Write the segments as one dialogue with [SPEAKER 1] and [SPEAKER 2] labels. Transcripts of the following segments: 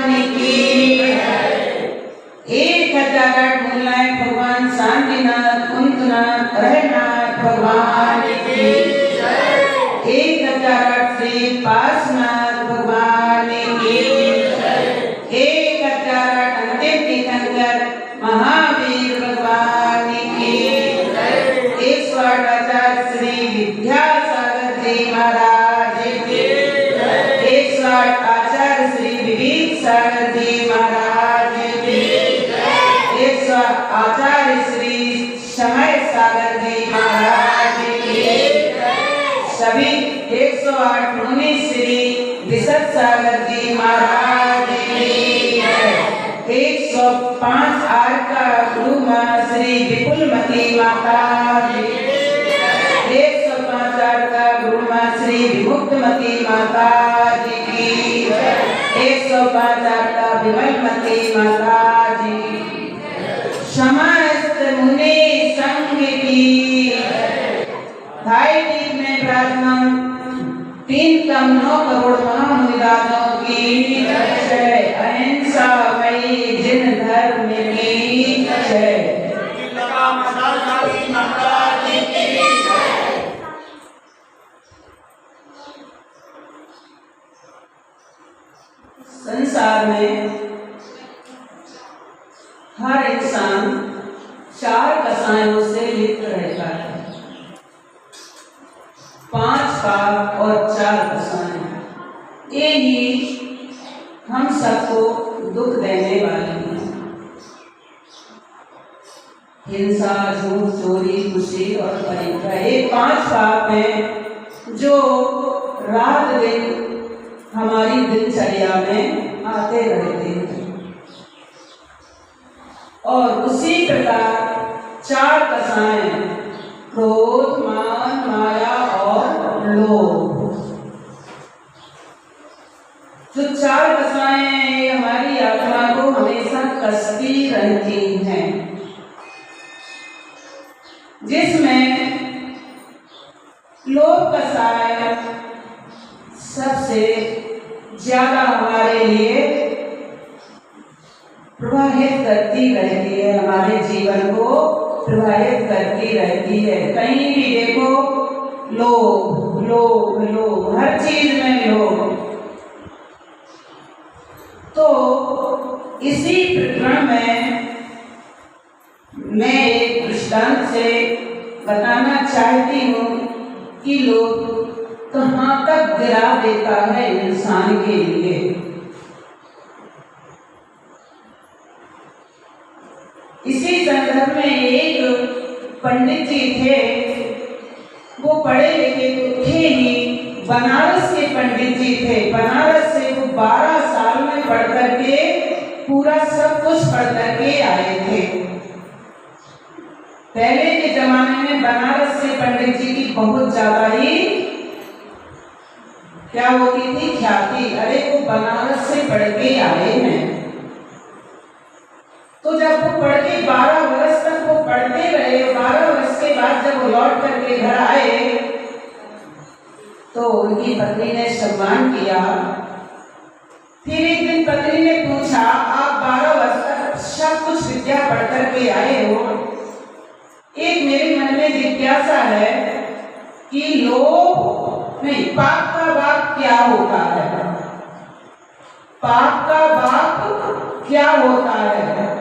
[SPEAKER 1] की जय। 1008 मूलनायक भगवान शांतिनाथ कुंतनाथ रहनाथ भगवान की जय। 1008 श्री पार्श्वनाथ भगवान की जय। 1008 अंतिम तीर्थंकर महावीर भगवान की जय। 108 आचार्य श्री विद्यासागर जी महाराज की जय। 108 आचार्य श्री विवेक सागर जी महाराज की जय। 108 आचार्य श्री समय सागर जी महाराज की जय। सभी 108 मुनि श्री विशद सागर जी महाराज की जय। 105 आर का गुरु माँ श्री विपुलमती माता जी। 105 आर का गुरु माँ श्री विमुक्तमती माता जी की जय। 105 आर का विमलमती माता जी। समस्त मुनि संघ की ढाई दीप में विराजमान 3 कम 9 करोड़ महामुनिराजों की जय। अहिंसामयी जिन धर्म की जय। संसार में हर इंसान 4 कसायों से लिप्त रहता है। 5 पाप और 4 कसाएं, ये ही हम सबको दुख देने वाली हैं। हिंसा, झूठ, चोरी, खुशी और परीक्षा, ये 5 पाप हैं जो रात दिन हमारी दिनचर्या में आते रहते हैं। और उसी प्रकार 4 कसाएं, क्रोध, मान, माया और लोभ, जो 4 कसाएं हमारी आत्मा को हमेशा कसती रहती हैं, जिसमें लोभ कसाय सबसे ज्यादा हमारे लिए प्रभावित करती रहती है, हमारे जीवन को प्रभावित करती रहती है। कहीं भी देखो लोभ लोभ लोभ, हर चीज में लोभ। तो इसी प्रकरण में मैं एक दृष्टांत से बताना चाहती हूँ कि लोभ कहाँ तक गिरा देता है इंसान के लिए। इसी संदर्भ में एक पंडित जी थे, वो पढ़े लिखे तो थे ही, बनारस के पंडित जी थे। बनारस से वो 12 साल में पढ़ करके पूरा सब कुछ पढ़ करके आए थे। पहले के जमाने में बनारस से पंडित जी की बहुत ज्यादा ही क्या होती थी, ख्याति। अरे वो बनारस से पढ़ के आए हैं। तो जब वो पढ़ के 12 वर्ष तक वो पढ़ते रहे, 12 वर्ष के बाद जब वो लौट करके घर आए तो उनकी पत्नी ने सम्मान किया। फिर एक दिन पत्नी ने पूछा, आप 12 वर्ष तक सब कुछ विद्या पढ़ करके आए हो, एक मेरे मन में जिज्ञासा है कि लोभ नहीं, पाप का बाप क्या होता है? पाप का बाप क्या होता है?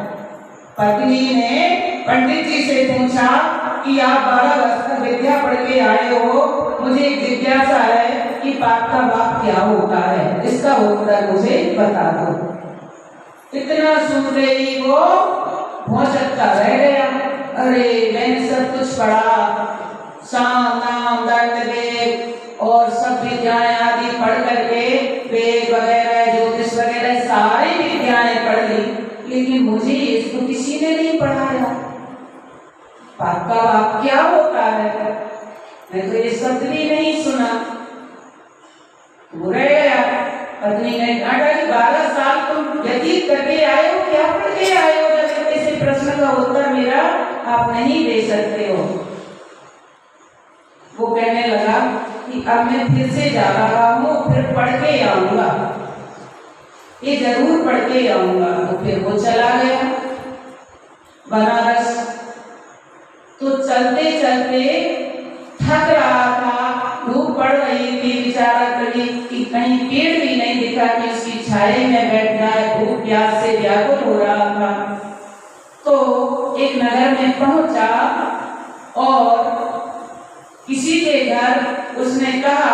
[SPEAKER 1] पत्नी ने पंडित जी से पूछा कि आप 12 वर्ष तक विद्या पढ़ के आए हो, मुझे एक जिज्ञासा है कि पाप का बाप क्या होता है, इसका उत्तर मुझे बता दो। इतना सुनते ही वो भौंचक्का रह गया। अरे मैंने सब कुछ पढ़ा, साम नाम दंड वेद और सब विद्याएं आदि पढ़ करके, वेद वगैरह ज्योतिष वगैरह सारी विद्याएं पढ़ ली, लेकिन मुझे इसको किसी ने नहीं पढ़ाया। पाप का बाप क्या होता है? मैं तो ये शब्द भी नहीं सुना। वो रह गया। पत्नी ने कहा कि 12 साल तुम व्यतीत करके आए हो, क्या पढ़ के आए हो? जब किसी प्रश्न का उत्तर मेरा आप नहीं दे सकते हो। वो कहने लगा कि अब मैं फिर से जा रहा हूँ, फिर पढ़ के आऊंगा। ये जरूर पढ़ के आऊंगा। तो फिर वो चला गया बनारस। तो चलते चलते थक रहा था, धूप पड़ रही थी, बेचारा कहीं पेड़ भी नहीं दिखा कि उसकी छाया में बैठ जाए, भूख प्यास से व्याकुल हो रहा था। तो एक नगर में पहुंचा और किसी के घर उसने कहा,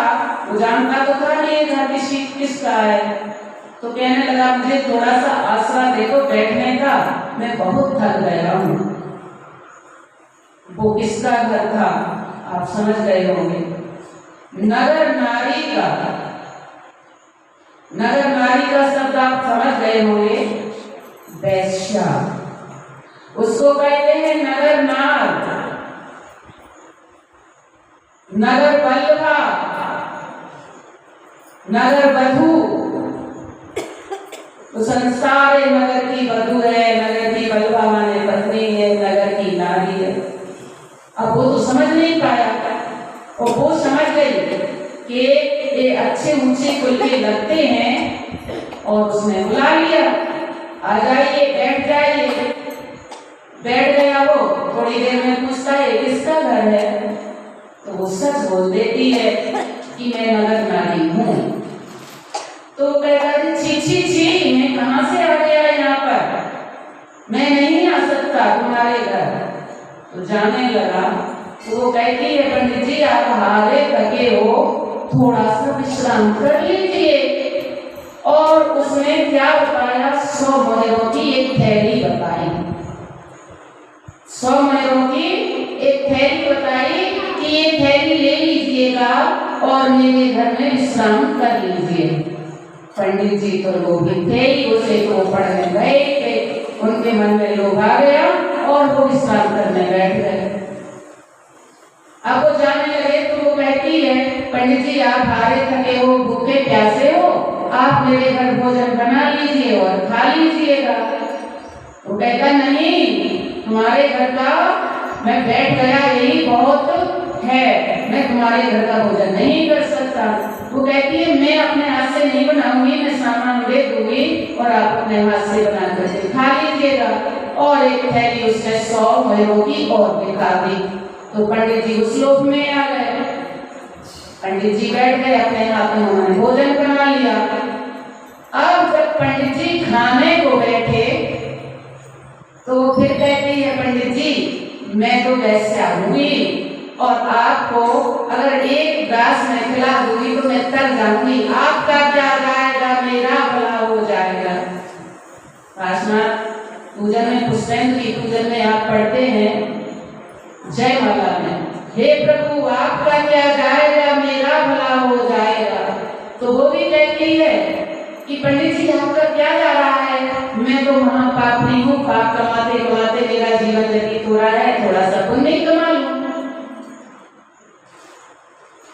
[SPEAKER 1] वो जानता तो था नहीं घर किसका है, तो कहने लगा मुझे थोड़ा सा आसरा दे दो बैठने का, मैं बहुत थक गया हूँ। वो किसका घर था आप समझ गए होंगे, नगर नारी का। नगर नारी का शब्द आप समझ गए होंगे, वैश्या। उसको कहते हैं नगर नार, नगर बल्लभा, नगर वधू। तो संसार नगर की वधू है, नगर की बल्लभा माने पत्नी है, नगर की नारी है। अब वो तो समझ नहीं पाया और वो समझ गई कि ये अच्छे ऊंचे कुल के लगते हैं और उसने बुला लिया, आ जाइए बैठ जाइए। बैठ गया वो, थोड़ी देर में पूछता है किसका घर है, तो वो सच बोल देती है कि मैं नगर नारी हूँ। तो कहता है छी छी छी, मैं कहाँ से आ गया यहाँ पर, मैं नहीं आ सकता तुम्हारे घर। तो जाने लगा। तो वो कहती है पंडित जी आप हारे थके हो, थोड़ा सा विश्राम कर लीजिए। और उसने क्या बताया, 100 मोहरों की एक थैली बताई, 100 मोहरों की एक थैली बताई कि ये थैली ले लीजिएगा और मेरे घर में विश्राम कर लीजिए। पंडित जी तो लोभी थे, उसे तो पढ़ने गए थे, उनके मन में लोभ आ गया और वो विश्राम करने बैठ गए। अब वो जाने लगे तो वो कहती है पंडित जी आप हारे थके हो, भूखे प्यासे हो, आप मेरे घर भोजन बना लीजिए और खा लीजिएगा। वो कहता नहीं, तुम्हारे घर का मैं बैठ गया यही बहुत है, मैं तुम्हारे घर का भोजन नहीं कर सकता। वो कहती है मैं अपने हाथ से नहीं बनाऊंगी, मैं सामान दे दूंगी और आप अपने हाथ से बना करके खा लीजिएगा। और एक थैली उसने 100 मोहरों की और दिखा दी। तो पंडित जी उस लोभ में आ गए। पंडित जी बैठ गए, अपने हाथ में उन्होंने भोजन बना लिया। अब जब पंडित जी खाने को बैठे तो फिर कहती है पंडित जी मैं तो वैश्या हुई और आपको अगर एक ग्लास में खिला दूंगी तो मैं तर जाऊंगी, आपका क्या जाएगा, मेरा भला हो जाएगा। पार्श्वनाथ पूजन में, पुष्पेंद्र की पूजन में आप पढ़ते हैं जयमाला में, हे प्रभु आपका क्या जाएगा, मेरा भला हो जाएगा। तो वो भी कहती है कि पंडित जी आपका क्या जा रहा है, मैं तो महापापी हूँ, पाप कमाते कमाते मेरा जीवन व्यतीत हो रहा है, थोड़ा सा पुण्य कमा लूं।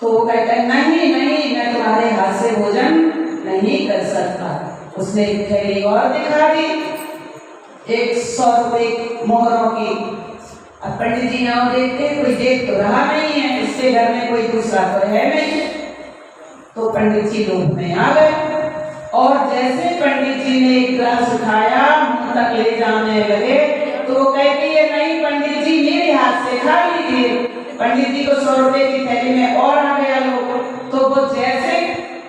[SPEAKER 1] तो वो कहता है नहीं नहीं, मैं तुम्हारे हाथ से भोजन नहीं कर सकता। उसने एक थैली और दिखा दी, 100 रुपए मोहरों की। अब पंडित जी यहाँ देखते कोई देख तो रहा नहीं है, इसके घर में कोई दूसरा तो है नहीं। तो पंडित जी लोभ में आ गए और जैसे पंडित जी ने एक गिलास उठाया मुंह तक ले जाने लगे तो वो कहती है नहीं पंडित जी मेरे हाथ से खा लीजिए। पंडित जी को 100 रुपए की थैली में और आ गया लोग। तो वो जैसे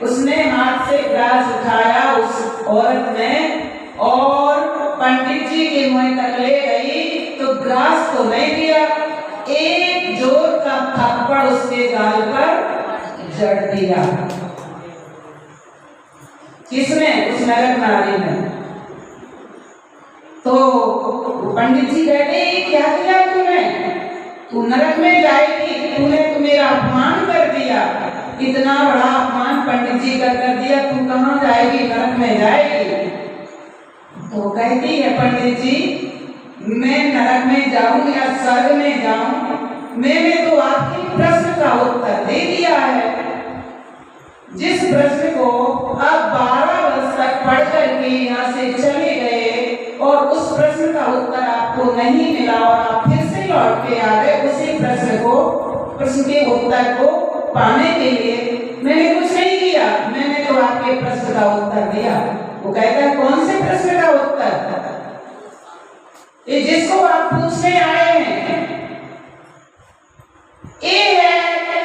[SPEAKER 1] उसने हाथ से गिलास उठाया उस औरत ने और पंडित जी के मुंह तक ले गई तो ग्रास तो नहीं दिया, एक जोर का थप्पड़ उसके गाल पर जड़ दिया। किसने? उस नरक नारी ने। तो पंडित जी कहते क्या किया तूने, तू नरक में जाएगी, तूने तो मेरा अपमान कर दिया, इतना बड़ा अपमान पंडित जी कर दिया, तू कहाँ जाएगी, नरक में जाएगी। तो कहती है पंडित जी मैं नरक में जाऊं या स्वर्ग में जाऊं, मैंने तो आपके प्रश्न का उत्तर दे दिया है। जिस प्रश्न को आप 12 वर्ष तक पढ़ करके यहाँ से चले गए और उस प्रश्न का उत्तर आपको नहीं मिला और आप फिर से लौट के आ गए उसी प्रश्न के उत्तर को पाने के लिए, मैंने कुछ नहीं किया, मैंने तो आपके प्रश्न का उत्तर दिया। वो कहता ये जिसको आप पूछने आए हैं, ये है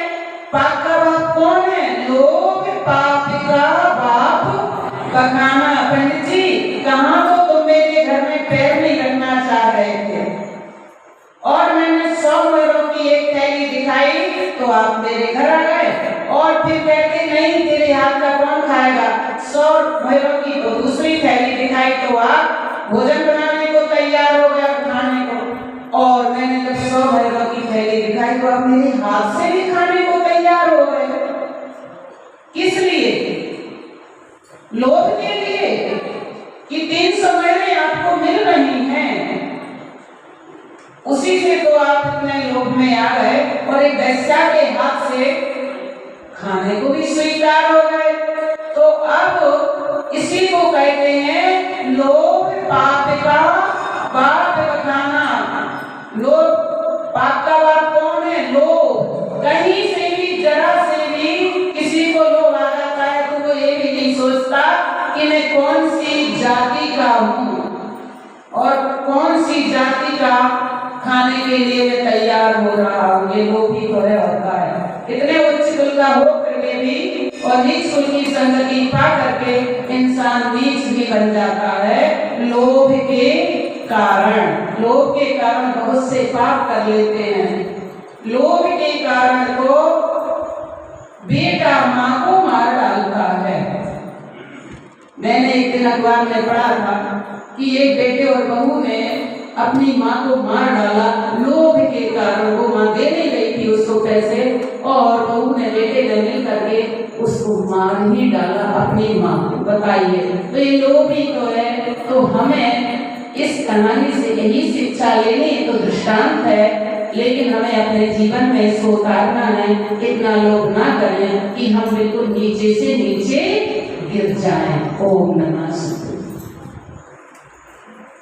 [SPEAKER 1] पाप का बाप कौन है? लोभ पाप का बाप बखाना। पंडित जी, कहाँ तो तुम मेरे घर में पैर नहीं रखना चाह रहे थे, और मैंने 100 मोहरों की एक थैली दिखाई तो आप मेरे घर आ गए, और फिर कहते नहीं तेरे हाथ का कौन खाएगा। 100 मोहरों की तो दूसरी थैली दिखाई तो आप भोजन बनाने को तैयार हो गया, खाने को, और मैंने जब 100 मोहरों की थैली दिखाई तो आप मेरे हाथ से भी खाने को तैयार हो गए। किस लिए? लोभ के लिए कि 300 मोहरें आपको मिल रही हैं, उसी से तो आप इतने लोभ में आ गए और एक वेश्या के हाथ से खाने को भी स्वीकार हो गए। तो अब इसी को कहते हैं लोभ पाप का बाप बखाना। लोभ पाप का बाप कौन है? लोभ। कहीं से भी जरा से भी किसी को लोभ आ जाता है तो वो ये भी नहीं सोचता कि मैं कौन सी जाति का हूँ और कौन सी जाति का खाने के लिए मैं तैयार हो रहा हूँ। ये लोभ ही तो है होता है। इतने उच्च कुल का हो करके भी और नीच कुल की संगति पा करके इंसान नीच भी बन जाता है लोभ के कारण। लोभ के कारण बहुत से पाप कर लेते हैं। लोभ के कारण तो बेटा माँ को मार डालता है। मैंने एक दिन अखबार में पढ़ा था कि एक बेटे और बहू ने अपनी माँ को मार डाला लोभ के कारण। वो माँ देने गई थी उसको पैसे और बहू ने बेटे ने मिल करके उसको मार ही डाला अपनी माँ को। बताइए, तो ये लोभ ही तो है। तो हमें इस कहानी से यही शिक्षा लेनी, तो दृष्टांत है, लेकिन हमें अपने जीवन में इसको उतारना है। इतना लोभ ना करें कि हम बिल्कुल नीचे से नीचे गिर जाएं। ओम नमः शिवाय।